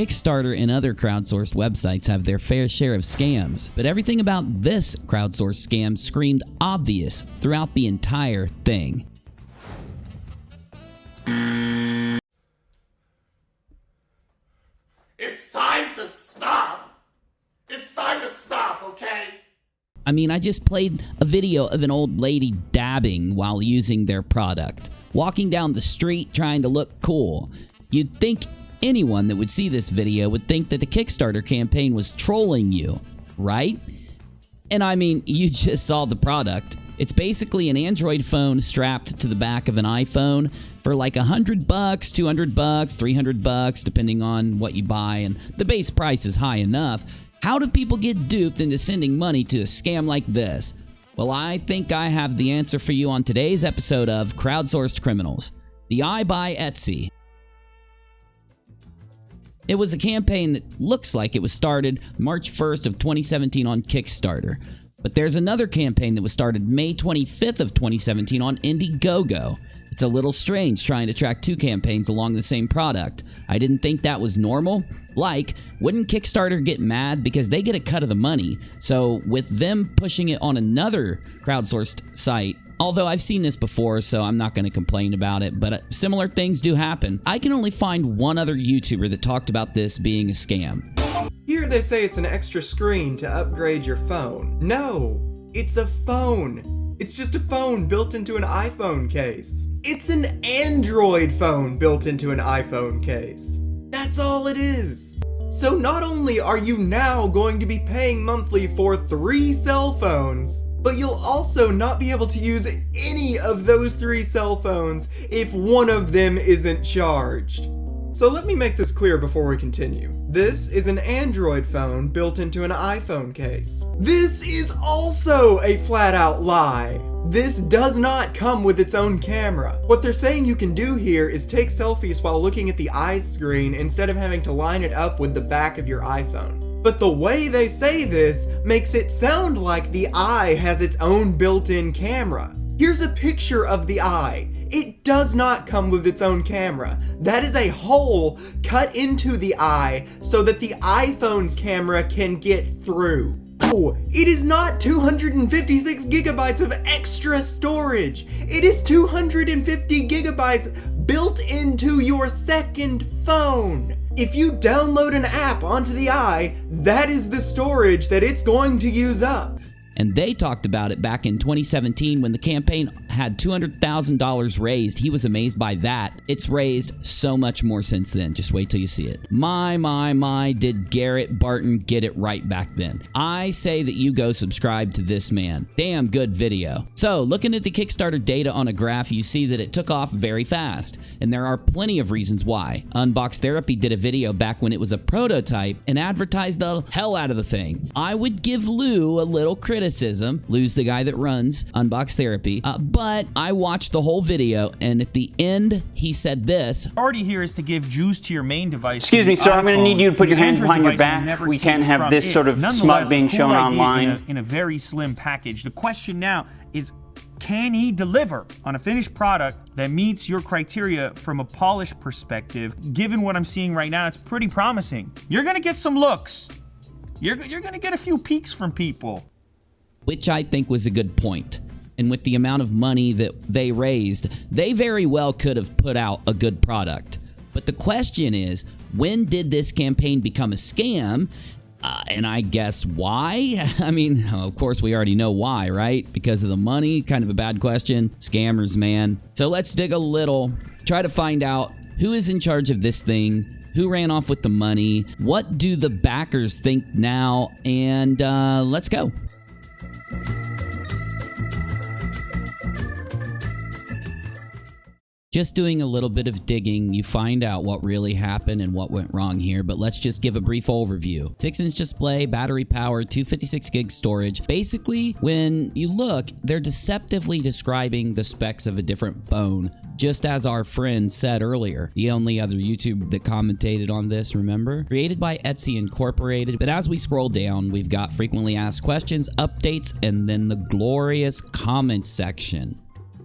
Kickstarter and other crowdsourced websites have their fair share of scams, but everything about this crowdsourced scam screamed obvious throughout the entire thing. It's time to stop! It's time to stop, okay? I mean, I just played a video of an old lady dabbing while using their product, walking down the street trying to look cool. You'd think anyone that would see this video would think that the Kickstarter campaign was trolling you, right? And I mean, you just saw the product. It's basically an Android phone strapped to the back of an iPhone for like $100, $200, $300, depending on what you buy, and the base price is high enough. How do people get duped into sending money to a scam like this? Well, I think I have the answer for you on today's episode of Crowdsourced Criminals, the Eye By Esti. It was a campaign that looks like it was started March 1st of 2017 on Kickstarter. But there's another campaign that was started May 25th of 2017 on Indiegogo. It's a little strange trying to track two campaigns along the same product. I didn't think that was normal. Like, wouldn't Kickstarter get mad because they get a cut of the money? So with them pushing it on another crowdsourced site, although I've seen this before, so I'm not going to complain about it, but similar things do happen. I can only find one other YouTuber that talked about this being a scam. Here they say it's an extra screen to upgrade your phone. No, it's a phone. It's just a phone built into an iPhone case. It's an Android phone built into an iPhone case. That's all it is. So not only are you now going to be paying monthly for 3 cell phones, but you'll also not be able to use any of those 3 cell phones if one of them isn't charged. So let me make this clear before we continue. This is an Android phone built into an iPhone case. This is also a flat-out lie. This does not come with its own camera. What they're saying you can do here is take selfies while looking at the eye screen instead of having to line it up with the back of your iPhone. But the way they say this makes it sound like the eye has its own built-in camera. Here's a picture of the eye. It does not come with its own camera. That is a hole cut into the eye so that the iPhone's camera can get through. Oh, it is not 256 gigabytes of extra storage. It is 250 gigabytes built into your second phone. If you download an app onto the eye, that is the storage that it's going to use up. And they talked about it back in 2017 when the campaign had $200,000 raised. He was amazed by that. It's raised so much more since then. Just wait till you see it. My, did Garrett Barton get it right back then. I say that you go subscribe to this man. Damn good video. So, looking at the Kickstarter data on a graph, you see that it took off very fast. And there are plenty of reasons why. Unbox Therapy did a video back when it was a prototype and advertised the hell out of the thing. I would give Lou a little criticism. Lou's the guy that runs Unbox Therapy, but I watched the whole video, and at the end, he said this. Priority here is to give juice to your main device. Excuse me, sir, I'm going to need you to put your hands behind your back. We can't have this sort of smut being shown online. In a very slim package. The question now is, can he deliver on a finished product that meets your criteria from a polished perspective? Given what I'm seeing right now, it's pretty promising. You're going to get some looks. You're going to get a few peeks from people. Which I think was a good point. And with the amount of money that they raised, they very well could have put out a good product. But the question is, when did this campaign become a scam? And I guess why? I mean, of course, we already know why, right? Because of the money? Kind of a bad question. Scammers, man. So let's dig a little, try to find out who is in charge of this thing, who ran off with the money, what do the backers think now, and let's go. Just doing a little bit of digging, you find out what really happened and what went wrong here, but let's just give a brief overview. 6-inch display, battery power, 256 gig storage. Basically, when you look, they're deceptively describing the specs of a different phone, just as our friend said earlier. The only other YouTube that commentated on this, remember? Created by Etsy Incorporated, but as we scroll down, we've got frequently asked questions, updates, and then the glorious comments section.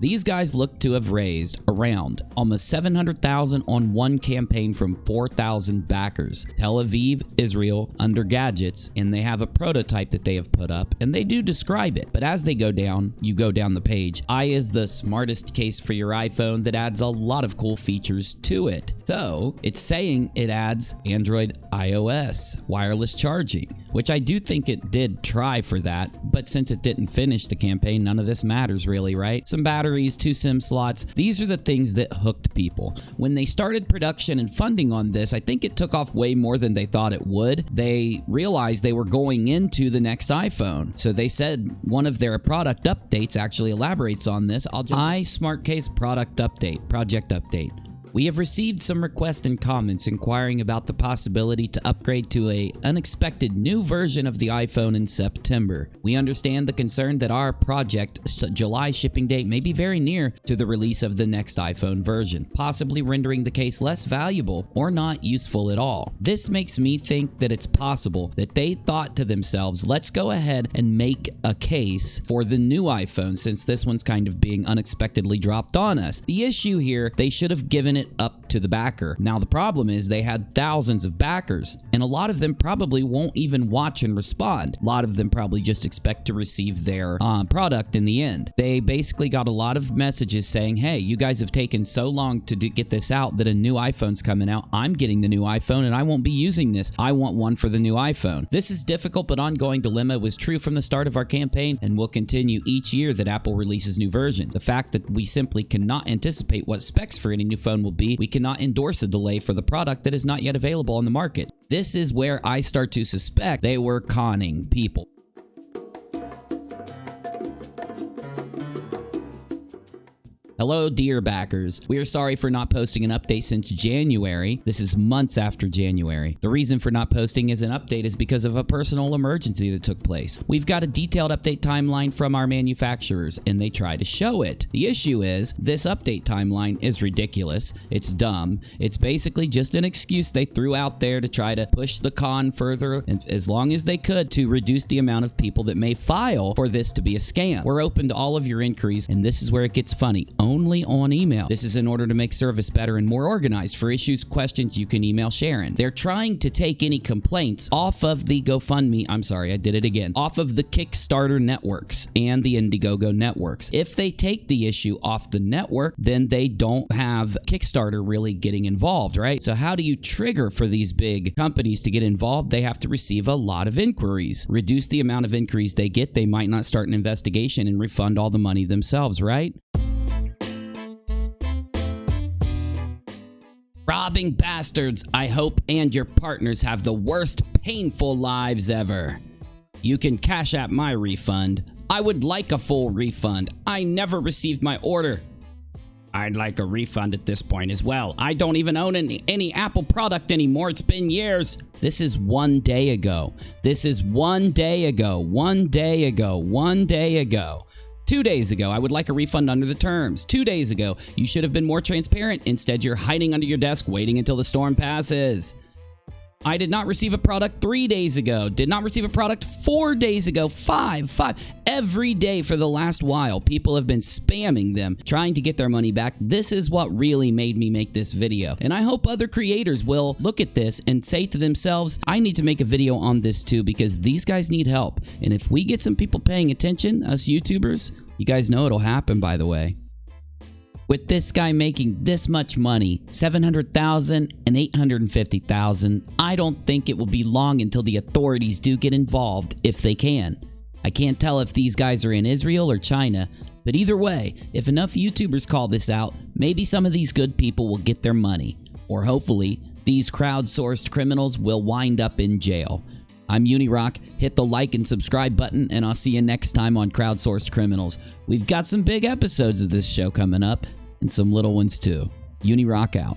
These guys look to have raised around almost $700,000 on one campaign from 4,000 backers. Tel Aviv, Israel, under gadgets, and they have a prototype that they have put up, and they do describe it. But as they go down, you go down the page, Eye is the smartest case for your iPhone that adds a lot of cool features to it. So it's saying it adds Android iOS, wireless charging, which I do think it did try for that, but since it didn't finish the campaign, none of this matters really, right? Some batteries, 2 SIM slots. These are the things that hooked people. When they started production and funding on this, I think it took off way more than they thought it would. They realized they were going into the next iPhone. So they said one of their product updates actually elaborates on this. EyeSmartcase project update. We have received some requests and comments inquiring about the possibility to upgrade to an unexpected new version of the iPhone in September. We understand the concern that our project's July shipping date may be very near to the release of the next iPhone version, possibly rendering the case less valuable or not useful at all. This makes me think that it's possible that they thought to themselves, let's go ahead and make a case for the new iPhone since this one's kind of being unexpectedly dropped on us. The issue here, they should have given it up to the backer. Now the problem is they had thousands of backers, and a lot of them probably won't even watch and respond. A lot of them probably just expect to receive their product in the end. They basically got a lot of messages saying, hey, you guys have taken so long to get this out that a new iPhone's coming out. I'm getting the new iPhone and I won't be using this. I want one for the new iPhone. This is difficult but ongoing dilemma was true from the start of our campaign and will continue each year that Apple releases new versions. The fact that we simply cannot anticipate what specs for any new phone will be, we cannot endorse a delay for the product that is not yet available on the market. This is where I start to suspect they were conning people. Hello, dear backers. We are sorry for not posting an update since January. This is months after January. The reason for not posting as an update is because of a personal emergency that took place. We've got a detailed update timeline from our manufacturers, and they try to show it. The issue is, this update timeline is ridiculous. It's dumb. It's basically just an excuse they threw out there to try to push the con further and as long as they could to reduce the amount of people that may file for this to be a scam. We're open to all of your inquiries, and this is where it gets funny. Only on email. This is in order to make service better and more organized. For issues, questions, you can email Sharon. They're trying to take any complaints off of the Gofundme, off of the Kickstarter networks and the Indiegogo networks. If they take the issue off the network, then they don't have Kickstarter really getting involved, right? So how do you trigger for these big companies to get involved? They have to receive a lot of inquiries. Reduce the amount of inquiries they get, they might not start an investigation and refund all the money themselves, right? Robbing bastards, I hope and your partners have the worst painful lives ever. You can cash out my refund. I would like a full refund. I never received my order. I'd like a refund at this point as well. I don't even own any Apple product anymore. It's been years. This is 1 day ago. This is 1 day ago. 1 day ago. 1 day ago. 2 days ago, I would like a refund under the terms. 2 days ago, you should have been more transparent. Instead, you're hiding under your desk, waiting until the storm passes. I did not receive a product 3 days ago. Did not receive a product 4 days ago. Five. Every day for the last while, people have been spamming them, trying to get their money back. This is what really made me make this video. And I hope other creators will look at this and say to themselves, I need to make a video on this too, because these guys need help. And if we get some people paying attention, us YouTubers, you guys know it'll happen, by the way. With this guy making this much money, $700,000 and $850,000, I don't think it will be long until the authorities do get involved, if they can. I can't tell if these guys are in Israel or China, but either way, if enough YouTubers call this out, maybe some of these good people will get their money. Or hopefully, these crowdsourced criminals will wind up in jail. I'm UNIRock. Hit the like and subscribe button, and I'll see you next time on Crowdsourced Criminals. We've got some big episodes of this show coming up, and some little ones too. UNIRock out.